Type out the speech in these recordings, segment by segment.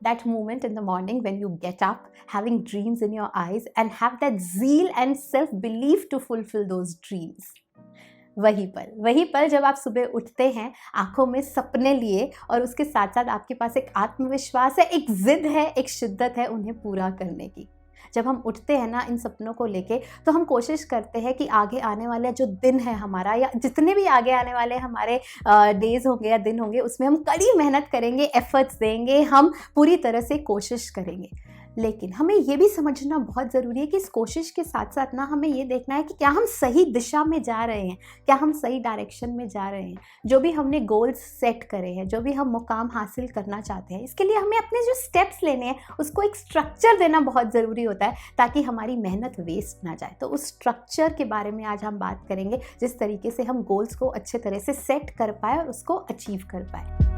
that moment in the morning when you get up, having dreams in your eyes and have that zeal and self-belief to fulfill those dreams. वही पल जब आप सुबह उठते हैं आंखों में सपने लिए और उसके साथ साथ आपके पास एक आत्मविश्वास है, एक जिद है, एक शिद्दत है उन्हें पूरा करने की। जब हम उठते हैं ना इन सपनों को लेके, तो हम कोशिश करते हैं कि आगे आने वाला जो दिन है हमारा, या जितने भी आगे आने वाले हमारे डेज होंगे या दिन होंगे, उसमें हम कड़ी मेहनत करेंगे, एफर्ट्स देंगे, हम पूरी तरह से कोशिश करेंगे। लेकिन हमें ये भी समझना बहुत ज़रूरी है कि इस कोशिश के साथ साथ ना हमें ये देखना है कि क्या हम सही दिशा में जा रहे हैं, क्या हम सही डायरेक्शन में जा रहे हैं। जो भी हमने गोल्स सेट करे हैं, जो भी हम मुकाम हासिल करना चाहते हैं, इसके लिए हमें अपने जो स्टेप्स लेने हैं उसको एक स्ट्रक्चर देना बहुत ज़रूरी होता है, ताकि हमारी मेहनत वेस्ट ना जाए। तो उस स्ट्रक्चर के बारे में आज हम बात करेंगे, जिस तरीके से हम गोल्स को अच्छे तरह से सेट कर पाए और उसको अचीव कर पाए।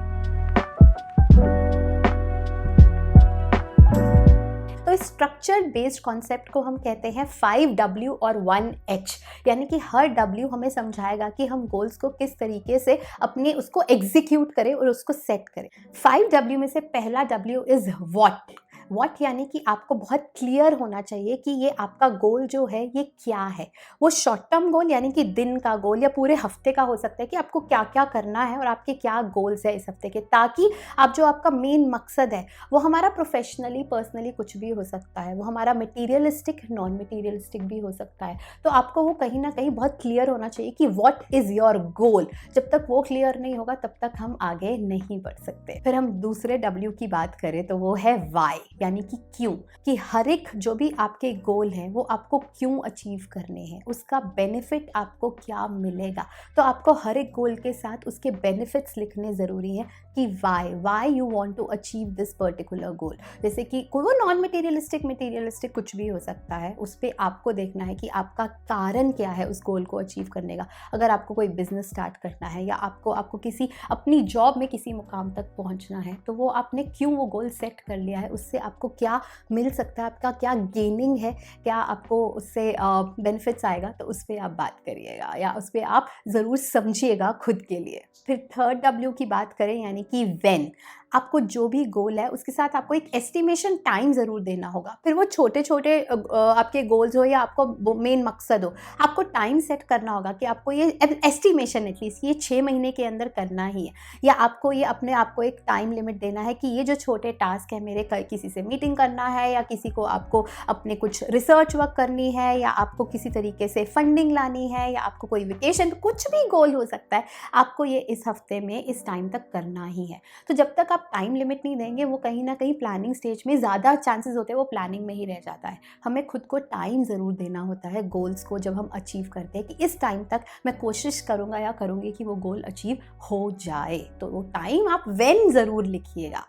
तो स्ट्रक्चर बेस्ड कॉन्सेप्ट को हम कहते हैं 5W और 1H, यानी कि हर W हमें समझाएगा कि हम गोल्स को किस तरीके से अपने उसको एग्जीक्यूट करें और उसको सेट करें। 5W में से पहला W इज़ व्हाट, यानी कि आपको बहुत क्लियर होना चाहिए कि ये आपका गोल जो है ये क्या है। वो शॉर्ट टर्म गोल यानी कि दिन का गोल या पूरे हफ्ते का हो सकता है कि आपको क्या क्या करना है और आपके क्या गोल्स है इस हफ्ते के, ताकि आप जो आपका मेन मकसद है वो हमारा प्रोफेशनली पर्सनली कुछ भी हो सकता है, वो हमारा मटीरियलिस्टिक नॉन मटीरियलिस्टिक भी हो सकता है। तो आपको वो कहीं ना कहीं बहुत क्लियर होना चाहिए कि व्हाट इज़ योर गोल। जब तक वो क्लियर नहीं होगा तब तक हम आगे नहीं बढ़ सकते। फिर हम दूसरे W की बात करें तो वो है वाई, यानी कि क्यों, कि हर एक जो भी आपके गोल हैं वो आपको क्यों अचीव करने हैं, उसका बेनिफिट आपको क्या मिलेगा। तो आपको हर एक गोल के साथ उसके बेनिफिट्स लिखने ज़रूरी है कि why you want to achieve this particular goal. जैसे कि कोई वो नॉन मटेरियलिस्टिक कुछ भी हो सकता है, उस पर आपको देखना है कि आपका कारण क्या है उस गोल को अचीव करने का। अगर आपको कोई बिजनेस स्टार्ट करना है या आपको किसी अपनी जॉब में किसी मुकाम तक पहुंचना है, तो वो आपने क्यों वो गोल सेट कर लिया है, उससे आपको क्या मिल सकता है, आपका क्या गेनिंग है, क्या आपको उससे बेनिफिट्स आएगा। तो उस पर आप बात करिएगा या उस पर आप ज़रूर समझिएगा खुद के लिए। फिर थर्ड W की बात करें यानी कि व्हेन, आपको जो भी गोल है उसके साथ आपको एक एस्टिमेशन टाइम ज़रूर देना होगा। फिर वो छोटे छोटे आपके गोल्स हो या आपको मेन मकसद हो, आपको टाइम सेट करना होगा कि आपको ये एस्टिमेशन एटलीस्ट ये 6 महीने के अंदर करना ही है, या आपको ये अपने आप को एक टाइम लिमिट देना है कि ये जो छोटे टास्क है मेरे, किसी से मीटिंग करना है या किसी को आपको अपने कुछ रिसर्च वर्क करनी है या आपको किसी तरीके से फंडिंग लानी है या आपको कोई वेकेशन, कुछ भी गोल हो सकता है, आपको ये इस हफ्ते में इस टाइम तक करना ही है। तो जब तक आप टाइम लिमिट नहीं देंगे, वो कहीं ना कहीं प्लानिंग स्टेज में ज़्यादा चांसेस होते हैं वो प्लानिंग में ही रह जाता है। हमें खुद को टाइम ज़रूर देना होता है गोल्स को जब हम अचीव करते हैं, कि इस टाइम तक मैं कोशिश करूँगा या करूँगी कि वो गोल अचीव हो जाए। तो वो टाइम आप व्हेन ज़रूर लिखिएगा।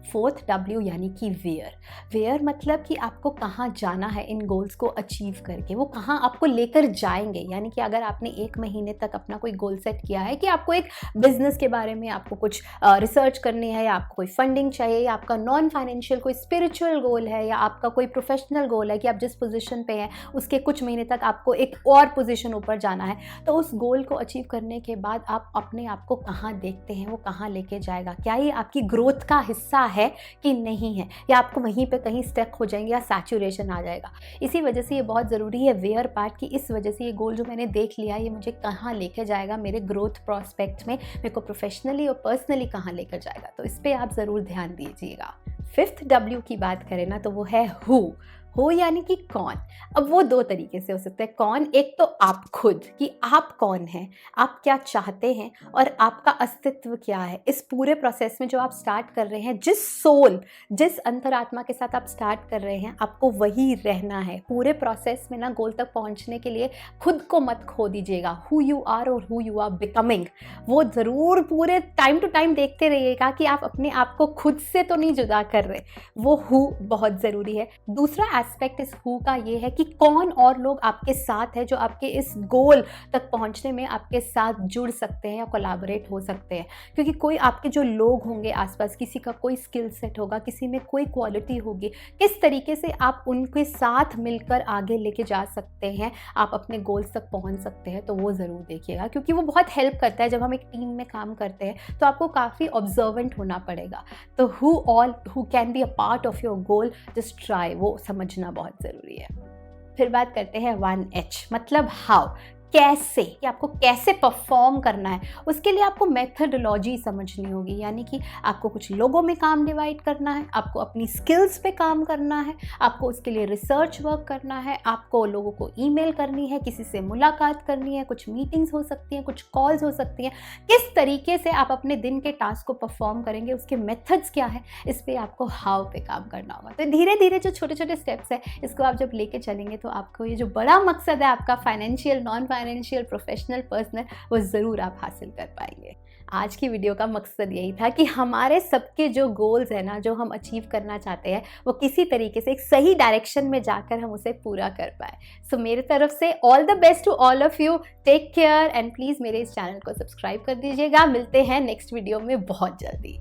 फोर्थ W यानी कि वेयर मतलब कि आपको कहाँ जाना है इन गोल्स को अचीव करके, वो कहाँ आपको लेकर जाएंगे। यानी कि अगर आपने 1 महीने तक अपना कोई गोल सेट किया है कि आपको एक बिजनेस के बारे में आपको कुछ रिसर्च करनी है, या आपको कोई फंडिंग चाहिए, या आपका नॉन फाइनेंशियल कोई स्पिरिचुअल गोल है, या आपका कोई प्रोफेशनल गोल है कि आप जिस पोजीशन पे हैं उसके कुछ महीने तक आपको एक और पोजीशन ऊपर जाना है, तो उस गोल को अचीव करने के बाद आप अपने आप को कहाँ देखते हैं, वो कहाँ लेके जाएगा, क्या ये आपकी ग्रोथ का हिस्सा है कि नहीं है, या आपको वहीं पे कहीं स्टक हो जाएंगे या सैचुरेशन आ जाएगा। इसी वजह से ये बहुत ज़रूरी है वेयर पार्ट, कि इस वजह से ये गोल जो मैंने देख लिया ये मुझे कहाँ लेके जाएगा, मेरे ग्रोथ प्रोस्पेक्ट में मेरे को प्रोफेशनली और पर्सनली कहाँ लेकर जाएगा। तो इस पर आप ज़रूर ध्यान दीजिएगा। फिफ्थ W की बात करें ना तो वो है हो यानी कि कौन। अब वो 2 तरीके से हो सकता है कौन, एक तो आप खुद, कि आप कौन हैं, आप क्या चाहते हैं और आपका अस्तित्व क्या है। इस पूरे प्रोसेस में जो आप स्टार्ट कर रहे हैं, जिस अंतरात्मा के साथ आप स्टार्ट कर रहे हैं, आपको वही रहना है पूरे प्रोसेस में ना। गोल तक पहुंचने के लिए खुद को मत खो दीजिएगा। हु यू आर और हु यू आर बिकमिंग, वो ज़रूर पूरे टाइम टू टाइम देखते रहिएगा कि आप अपने आप को खुद से तो नहीं जुदा कर रहे। वो हु बहुत ज़रूरी है। दूसरा एस्पेक्ट इस हु का ये है कि कौन और लोग आपके साथ है जो आपके इस गोल तक पहुंचने में आपके साथ जुड़ सकते हैं या कोलैबोरेट हो सकते हैं। क्योंकि कोई आपके जो लोग होंगे आसपास, किसी का कोई स्किल सेट होगा, किसी में कोई क्वालिटी होगी, किस तरीके से आप उनके साथ मिलकर आगे लेके जा सकते हैं, आप अपने गोल्स तक पहुंच सकते हैं, तो वो ज़रूर देखिएगा। क्योंकि वो बहुत हेल्प करता है। जब हम एक टीम में काम करते हैं तो आपको काफ़ी ऑब्जर्वेंट होना पड़ेगा। तो who can be a part of your goal, just try, वो समझना बहुत ज़रूरी है। फिर बात करते हैं 1H, मतलब हाउ, कैसे, कि आपको कैसे परफॉर्म करना है। उसके लिए आपको मेथडोलॉजी समझनी होगी, यानी कि आपको कुछ लोगों में काम डिवाइड करना है, आपको अपनी स्किल्स पे काम करना है, आपको उसके लिए रिसर्च वर्क करना है, आपको लोगों को ईमेल करनी है, किसी से मुलाकात करनी है, कुछ मीटिंग्स हो सकती हैं, कुछ कॉल्स हो सकती हैं। किस तरीके से आप अपने दिन के टास्क को परफॉर्म करेंगे, उसके मेथड्स क्या है, इस पर आपको हाउ पे काम करना होगा। तो धीरे धीरे जो छोटे छोटे स्टेप्स हैं, इसको आप जब लेके चलेंगे तो आपको ये जो बड़ा मकसद है आपका, financial, non financial, professional, personal, वो ज़रूर आप हासिल कर पाएंगे। आज की वीडियो का मकसद यही था कि हमारे सबके जो गोल्स हैं ना, जो हम अचीव करना चाहते हैं, वो किसी तरीके से एक सही डायरेक्शन में जाकर हम उसे पूरा कर पाए। सो मेरे तरफ से all the best to all of you. Take care and please मेरे इस चैनल को सब्सक्राइब कर दीजिएगा। मिलते हैं नेक्स्ट वीडियो में बहुत जल्दी।